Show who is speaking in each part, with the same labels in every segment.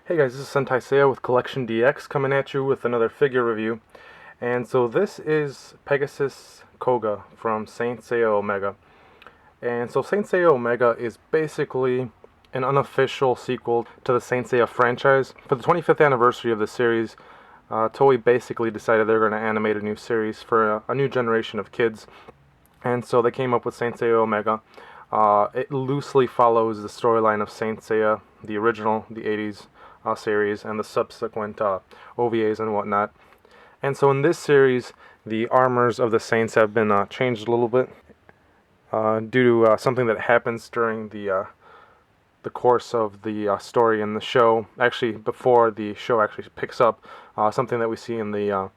Speaker 1: Hey guys, this is Saint Seiya with CollectionDX coming at you with another figure review. And so this is Pegasus Kouga from Saint Seiya Omega. And so Saint Seiya Omega is basically an unofficial sequel to the Saint Seiya franchise. For the 25th anniversary of the series, Toei basically decided they're going to animate a new series for a new generation of kids. And so they came up with Saint Seiya Omega. It loosely follows the storyline of Saint Seiya, the original, the 80s series, and the subsequent OVAs and whatnot. And so in this series, the armors of the Saints have been changed a little bit due to something that happens during the course of the story in the show. Actually, before the show actually picks up, something that we see in the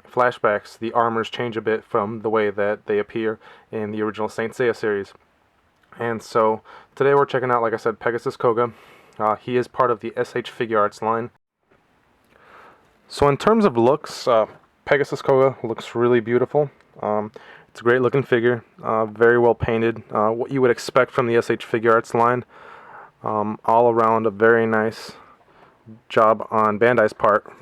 Speaker 1: flashbacks, the armors change a bit from the way that they appear in the original Saint Seiya series. And so today we're checking out, like I said, Pegasus Kouga. He is part of the SH Figuarts line. So in terms of looks, Pegasus Kouga looks really beautiful. It's a great looking figure, very well painted, what you would expect from the SH Figuarts line. All around a very nice job on Bandai's part.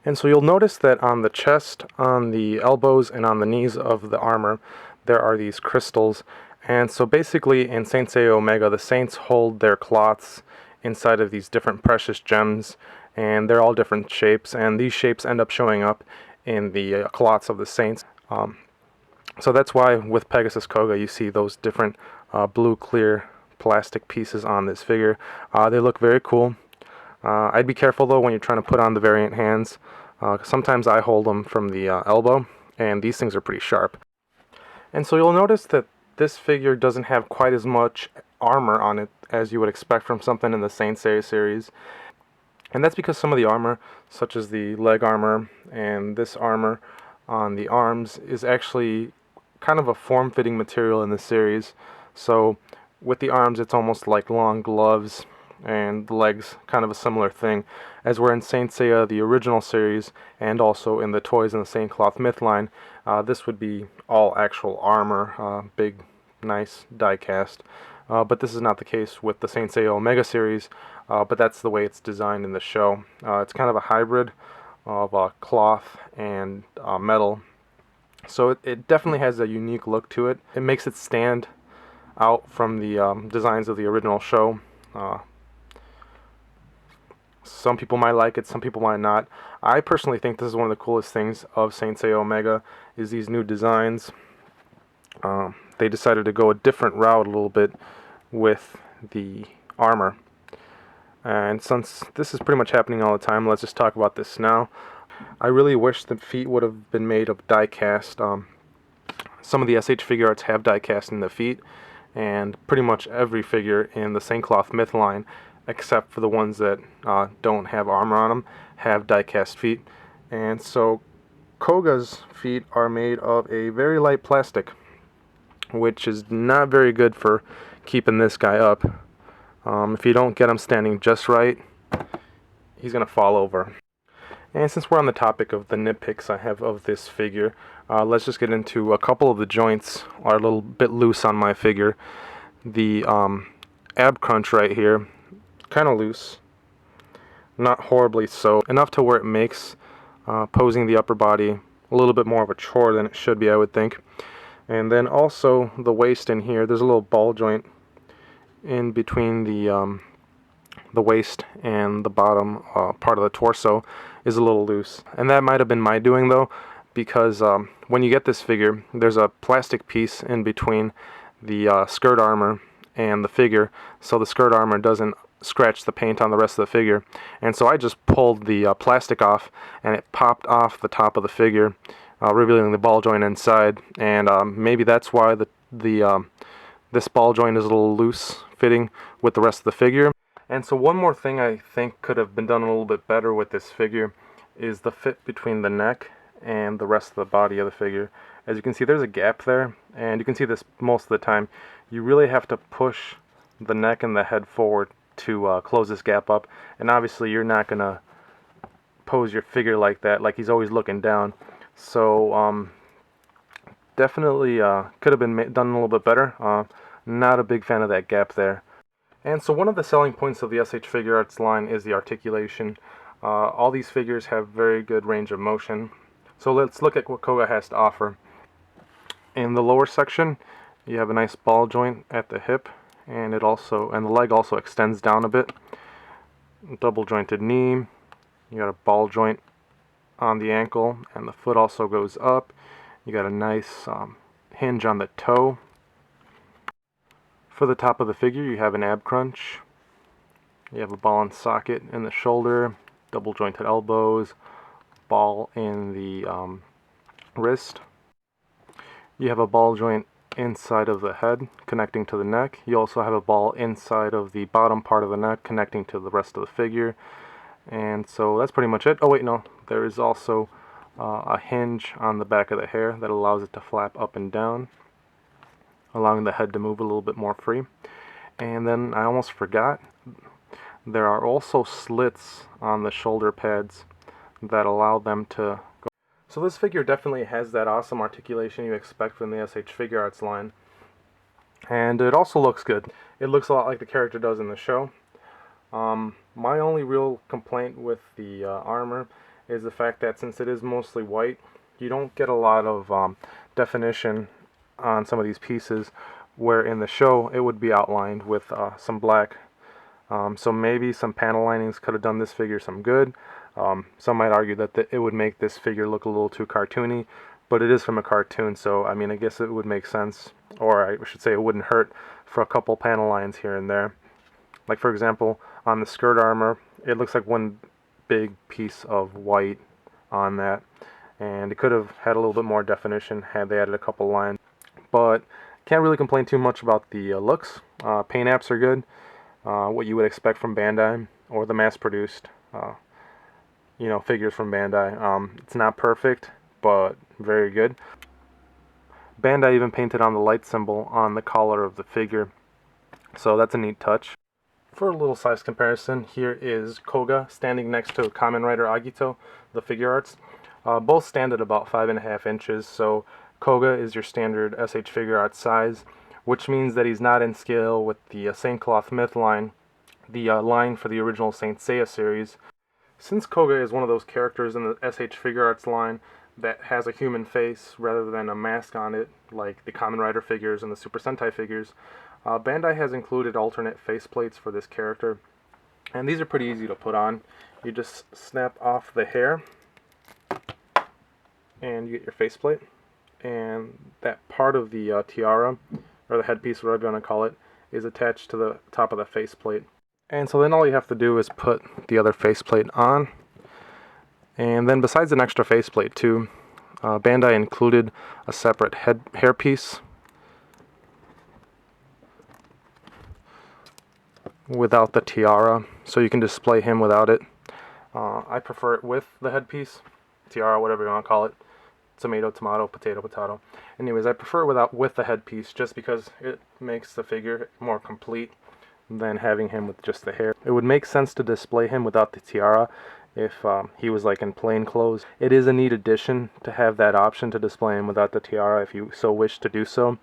Speaker 1: And so you'll notice that on the chest, on the elbows, and on the knees of the armor, there are these crystals. And so basically in Saint Seiya Omega, the Saints hold their cloths inside of these different precious gems, and they're all different shapes, and these shapes end up showing up in the cloths of the Saints. So that's why with Pegasus Kouga you see those different blue clear plastic pieces on this figure. They look very cool. I'd be careful though when you're trying to put on the variant hands. Sometimes I hold them from the elbow, and these things are pretty sharp. And so you'll notice that this figure doesn't have quite as much armor on it as you would expect from something in the Saint Seiya series. And that's because some of the armor, such as the leg armor and this armor on the arms, is actually kind of a form-fitting material in the series. So with the arms it's almost like long gloves, and the legs kind of a similar thing, as where in Saint Seiya, the original series, and also in the Toys in the Saint Cloth Myth line, this would be all actual armor, big, nice die cast. But this is not the case with the Saint Seiya Omega series, but that's the way it's designed in the show. It's kind of a hybrid of cloth and metal, so it definitely has a unique look to it. It makes it stand out from the designs of the original show. Some people might like it, some people might not. I personally think this is one of the coolest things of Saint Seiya Omega, is these new designs. They decided to go a different route a little bit with the armor. And since this is pretty much happening all the time, let's just talk about this now. I really wish the feet would have been made of die cast. Some of the SH Figuarts have die cast in the feet, and pretty much every figure in the Saint Cloth Myth line, except for the ones that don't have armor on them, have die cast feet. And so Kouga's feet are made of a very light plastic, which is not very good for keeping this guy up. If you don't get him standing just right, he's going to fall over. And since we're on the topic of the nitpicks I have of this figure, let's just get into a couple of the joints are a little bit loose on my figure. The ab crunch right here, kind of loose, not horribly so, enough to where it makes posing the upper body a little bit more of a chore than it should be, I would think. And then also the waist in here, there's a little ball joint in between the waist and the bottom part of the torso is a little loose. And that might have been my doing though, because when you get this figure, there's a plastic piece in between the skirt armor and the figure, so the skirt armor doesn't scratch the paint on the rest of the figure. And so I just pulled the plastic off, and it popped off the top of the figure, revealing the ball joint inside. And maybe that's why this ball joint is a little loose fitting with the rest of the figure. And so one more thing I think could have been done a little bit better with this figure is the fit between the neck and the rest of the body of the figure. As you can see, there's a gap there, and you can see this most of the time. You really have to push the neck and the head forward to close this gap up, and obviously you're not going to pose your figure like that, like he's always looking down. So definitely could have been done a little bit better. Not a big fan of that gap there. And so one of the selling points of the SH Figuarts line is the articulation. All these figures have very good range of motion. So let's look at what Kouga has to offer. In the lower section, you have a nice ball joint at the hip, and the leg also extends down a bit. Double jointed knee. You got a ball joint on the ankle, and the foot also goes up. You got a nice hinge on the toe. For the top of the figure, you have an ab crunch. You have a ball and socket in the shoulder, double jointed elbows, ball in the wrist. You have a ball joint inside of the head connecting to the neck. You also have a ball inside of the bottom part of the neck connecting to the rest of the figure. And so that's pretty much it. Oh wait, no, there is also a hinge on the back of the hair that allows it to flap up and down, allowing the head to move a little bit more free. And then I almost forgot, there are also slits on the shoulder pads that allow them to go. So this figure definitely has that awesome articulation you expect from the SH Figuarts line. And it also looks good. It looks a lot like the character does in the show. My only real complaint with the armor is the fact that since it is mostly white, you don't get a lot of definition on some of these pieces, where in the show it would be outlined with some black. So maybe some panel linings could have done this figure some good. Some might argue that it would make this figure look a little too cartoony, but it is from a cartoon, so I mean, I guess it would make sense, or I should say it wouldn't hurt for a couple panel lines here and there. Like for example, on the skirt armor, it looks like one big piece of white on that, and it could have had a little bit more definition had they added a couple lines. But can't really complain too much about the looks. Paint apps are good, what you would expect from Bandai or the mass-produced figures from Bandai. It's not perfect, but very good. Bandai even painted on the light symbol on the collar of the figure, so that's a neat touch. For a little size comparison, here is Kouga standing next to Kamen Rider Agito, the Figuarts. Both stand at about 5.5 inches, so Kouga is your standard SH Figuarts size, which means that he's not in scale with the Saint Cloth Myth line, the line for the original Saint Seiya series. Since Kouga is one of those characters in the SH Figuarts line that has a human face rather than a mask on it, like the Kamen Rider figures and the Super Sentai figures, Bandai has included alternate faceplates for this character, and these are pretty easy to put on. You just snap off the hair, and you get your faceplate, and that part of the tiara, or the headpiece, whatever you want to call it, is attached to the top of the faceplate. And so then all you have to do is put the other faceplate on. And then besides an extra faceplate too, Bandai included a separate hairpiece without the tiara, so you can display him without it. I prefer it with the headpiece, tiara, whatever you want to call it. Tomato, tomato, potato, potato. Anyways, I prefer it with the headpiece just because it makes the figure more complete than having him with just the hair. It would make sense to display him without the tiara if he was like in plain clothes. It is a neat addition to have that option to display him without the tiara if you so wish to do so.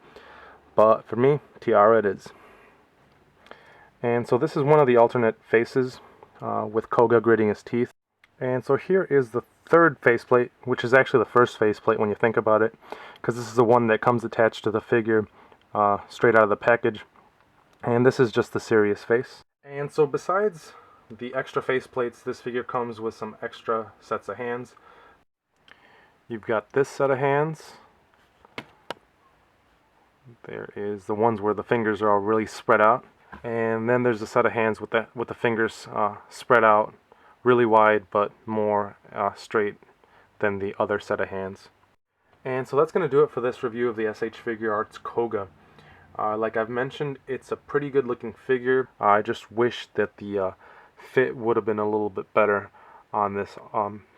Speaker 1: But for me, tiara it is. And so this is one of the alternate faces with Kouga gritting his teeth. And so here is the third faceplate, which is actually the first faceplate when you think about it, because this is the one that comes attached to the figure straight out of the package. And this is just the serious face. And so besides the extra faceplates, this figure comes with some extra sets of hands. You've got this set of hands. There is the ones where the fingers are all really spread out. And then there's a set of hands with the fingers spread out really wide but more straight than the other set of hands. And so that's going to do it for this review of the SH Figuarts Kouga. Like I've mentioned, it's a pretty good looking figure. I just wish that the fit would have been a little bit better on this.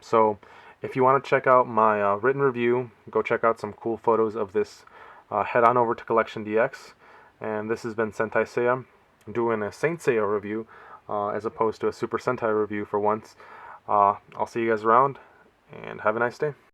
Speaker 1: So if you want to check out my written review, go check out some cool photos of this. Head on over to CollectionDX. And this has been Sentai Seiya. I'm doing a Saint Seiya review as opposed to a Super Sentai review for once. I'll see you guys around, and have a nice day.